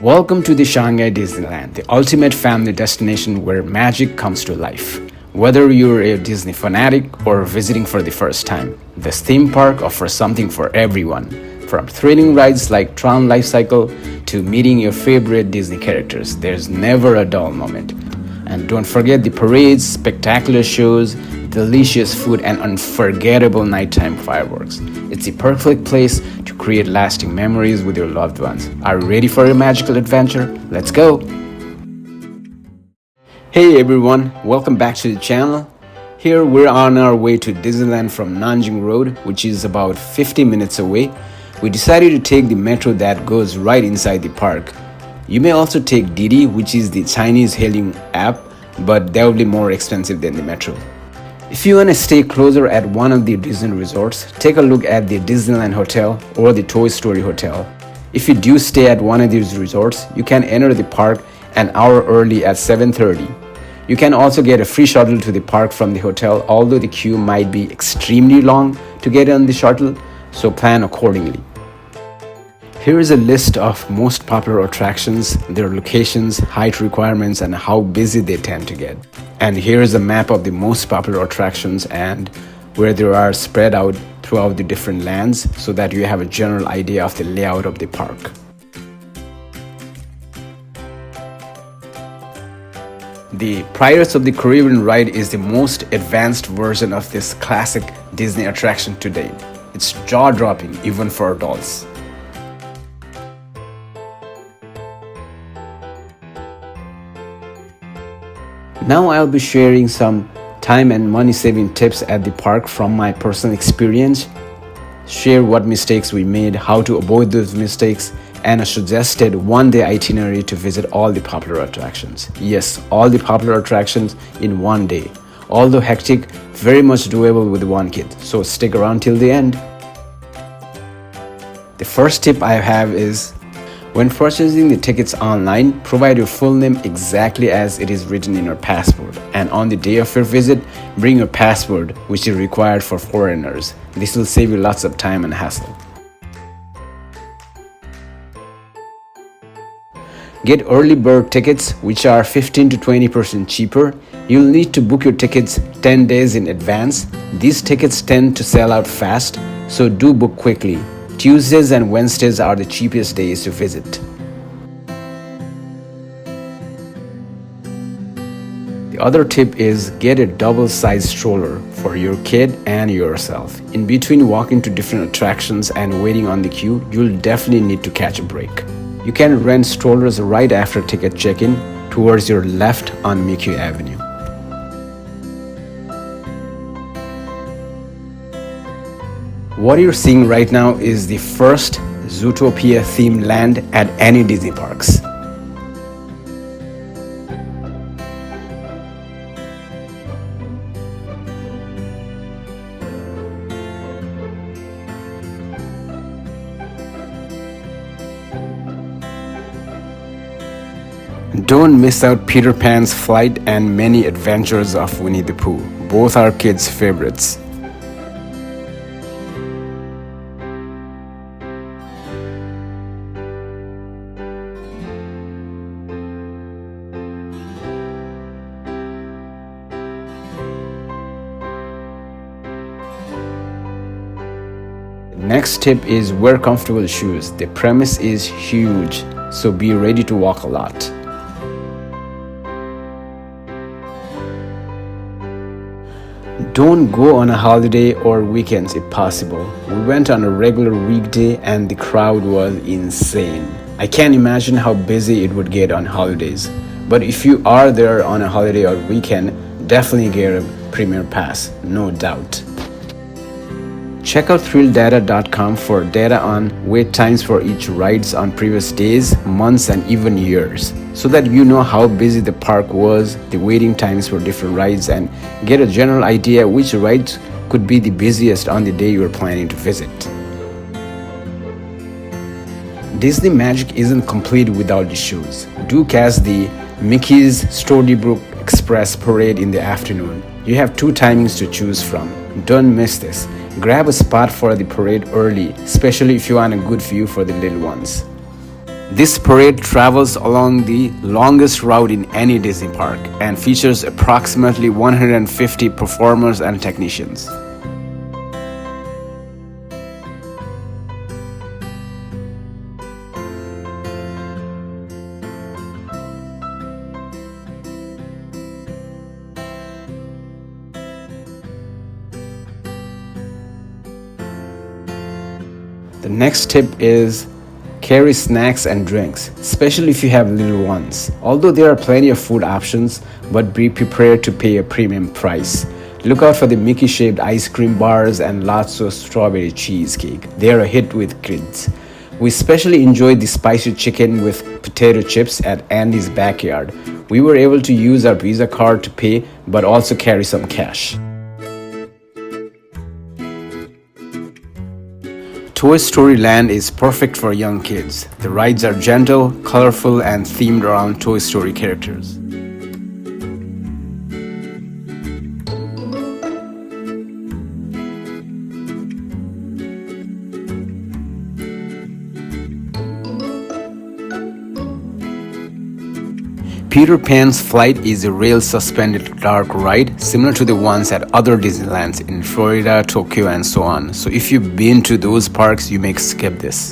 Welcome to the Shanghai Disneyland, the ultimate family destination where magic comes to life. Whether you're a Disney fanatic or visiting for the first time, this theme park offers something for everyone, from thrilling rides like Tron Life Cycle to meeting your favorite Disney characters. There's never a dull moment. And don't forget the parades, spectacular shows, delicious food, and unforgettable nighttime fireworks. It's the perfect place to create lasting memories with your loved ones. Are you ready for a magical adventure? Let's go! Hey everyone, welcome back to the channel. Here we're on our way to Disneyland from Nanjing Road, which is about 50 minutes away. We decided to take the metro that goes right inside the park. You may also take Didi, which is the Chinese hailing app, but that will be more expensive than the metro. If you want to stay closer at one of the Disney resorts, take a look at the Disneyland Hotel or the Toy Story Hotel. If you do stay at one of these resorts, you can enter the park an hour early at 7:30. You can also get a free shuttle to the park from the hotel, although the queue might be extremely long to get on the shuttle, so plan accordingly. Here is a list of most popular attractions, their locations, height requirements, and how busy they tend to get. And here is a map of the most popular attractions and where they are spread out throughout the different lands so that you have a general idea of the layout of the park. The Pirates of the Caribbean ride is the most advanced version of this classic Disney attraction to date. It's jaw-dropping even for adults. Now I'll be sharing some time and money saving tips at the park from my personal experience, share what mistakes we made, how to avoid those mistakes, and a suggested one-day itinerary to visit all the popular attractions. Yes, all the popular attractions in one day. Although hectic, very much doable with one kid, so stick around till the end. The first tip I have is, when purchasing the tickets online, provide your full name exactly as it is written in your passport. And on the day of your visit, bring your passport, which is required for foreigners. This will save you lots of time and hassle. Get early bird tickets, which are 15 to 20% cheaper. You'll need to book your tickets 10 days in advance. These tickets tend to sell out fast, so do book quickly. Tuesdays and Wednesdays are the cheapest days to visit. The other tip is get a double-sized stroller for your kid and yourself. In between walking to different attractions and waiting on the queue, you'll definitely need to catch a break. You can rent strollers right after ticket check-in towards your left on Mickey Avenue. What you're seeing right now is the first Zootopia themed land at any Disney parks. Don't miss out Peter Pan's Flight and Many Adventures of Winnie the Pooh. Both are kids' favorites. Next tip is wear comfortable shoes. The premise is huge, so be ready to walk a lot. Don't go on a holiday or weekends if possible. We went on a regular weekday and the crowd was insane. I can't imagine how busy it would get on holidays. But if you are there on a holiday or weekend, definitely get a premier pass, no doubt. Check out thrilldata.com for data on wait times for each rides on previous days, months, and even years, so that you know how busy the park was, the waiting times for different rides, and get a general idea which rides could be the busiest on the day you're planning to visit. Disney magic isn't complete without the shows. Do catch the Mickey's Storybook Express parade in the afternoon. You have two timings to choose from. Don't miss this. Grab a spot for the parade early, especially if you want a good view for the little ones. This parade travels along the longest route in any Disney park and features approximately 150 performers and technicians. The next tip is carry snacks and drinks, especially if you have little ones. Although there are plenty of food options, but be prepared to pay a premium price. Look out for the Mickey-shaped ice cream bars and lots of strawberry cheesecake. They are a hit with kids. We especially enjoyed the spicy chicken with potato chips at Andy's backyard. We were able to use our Visa card to pay, but also carry some cash. Toy Story Land is perfect for young kids. The rides are gentle, colorful, and themed around Toy Story characters. Peter Pan's Flight is a rail-suspended dark ride similar to the ones at other Disneylands in Florida, Tokyo, and so on. So if you've been to those parks, you may skip this.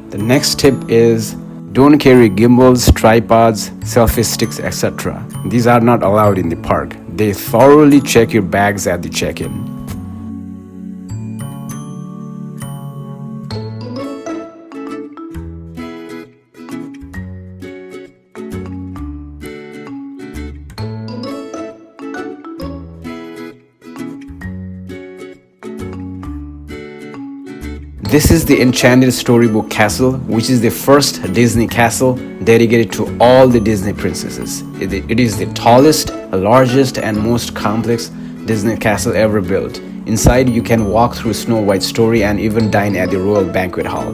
The next tip is don't carry gimbals, tripods, selfie sticks, etc. These are not allowed in the park. They thoroughly check your bags at the check-in. This is the Enchanted Storybook Castle, which is the first Disney castle dedicated to all the Disney princesses. It is the tallest, largest, and most complex Disney castle ever built. Inside, you can walk through Snow White's story and even dine at the Royal Banquet Hall.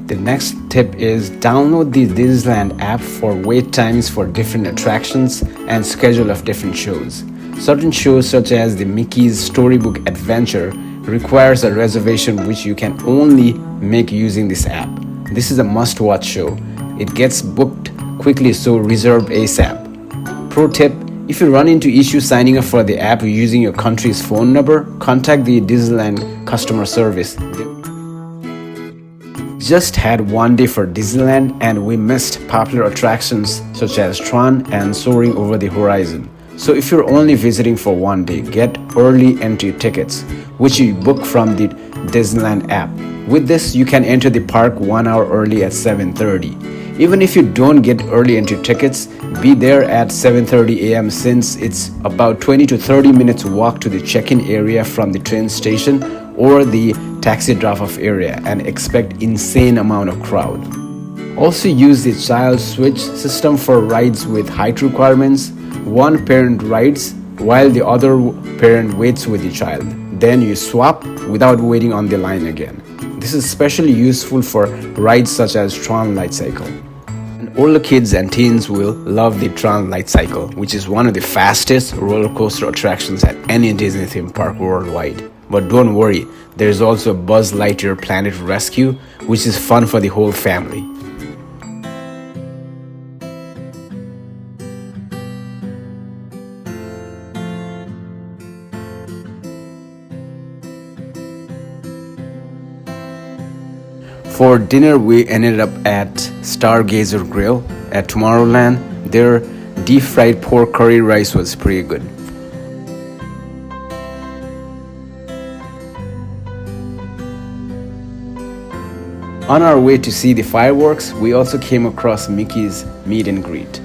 The next tip is download the Disneyland app for wait times for different attractions and schedule of different shows. Certain shows such as the Mickey's Storybook Adventure requires a reservation which you can only make using this app. This is a must-watch show. It gets booked quickly, so reserve ASAP. Pro tip, if you run into issues signing up for the app using your country's phone number, contact the Disneyland customer service. Just had one day for Disneyland and we missed popular attractions such as Tron and Soaring Over the Horizon. So if you're only visiting for one day, get early entry tickets, which you book from the Disneyland app. With this, you can enter the park 1 hour early at 7:30. Even if you don't get early entry tickets, be there at 7:30 a.m. since it's about 20 to 30 minutes walk to the check-in area from the train station or the taxi drop-off area, and expect insane amount of crowd. Also use the child switch system for rides with height requirements. One parent rides while the other parent waits with the child. Then you swap without waiting on the line again. This is especially useful for rides such as Tron Light Cycle. And older kids and teens will love the Tron Light Cycle, which is one of the fastest roller coaster attractions at any Disney theme park worldwide. But don't worry, there's also Buzzlight Year Planet Rescue, which is fun for the whole family. For dinner, we ended up at Stargazer Grill at Tomorrowland. Their deep-fried pork curry rice was pretty good. On our way to see the fireworks, we also came across Mickey's meet and greet.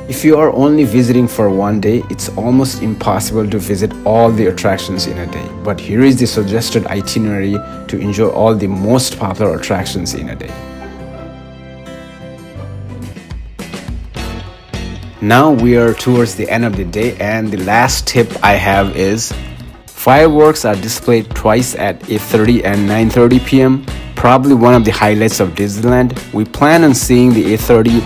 If you are only visiting for one day, it's almost impossible to visit all the attractions in a day. But here is the suggested itinerary to enjoy all the most popular attractions in a day. Now we are towards the end of the day, and the last tip I have is fireworks are displayed twice at 8:30 and 9:30 p.m. Probably one of the highlights of Disneyland. We plan on seeing the 8:30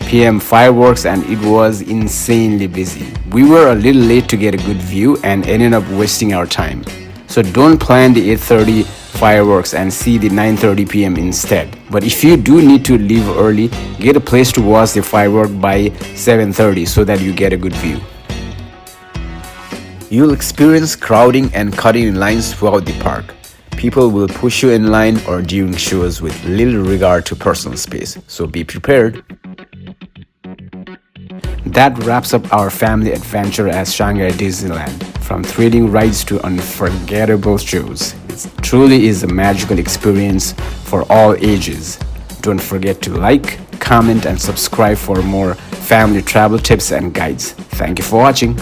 p.m. fireworks and it was insanely busy. We were a little late to get a good view and ended up wasting our time. So don't plan the 8:30 fireworks and see the 9:30 p.m. instead. But if you do need to leave early, get a place to watch the firework by 7:30 so that you get a good view. You'll experience crowding and cutting in lines throughout the park. People will push you in line or during shows with little regard to personal space, so be prepared. That wraps up our family adventure at Shanghai Disneyland. From thrilling rides to unforgettable shows, it truly is a magical experience for all ages. Don't forget to like, comment, and subscribe for more family travel tips and guides. Thank you for watching.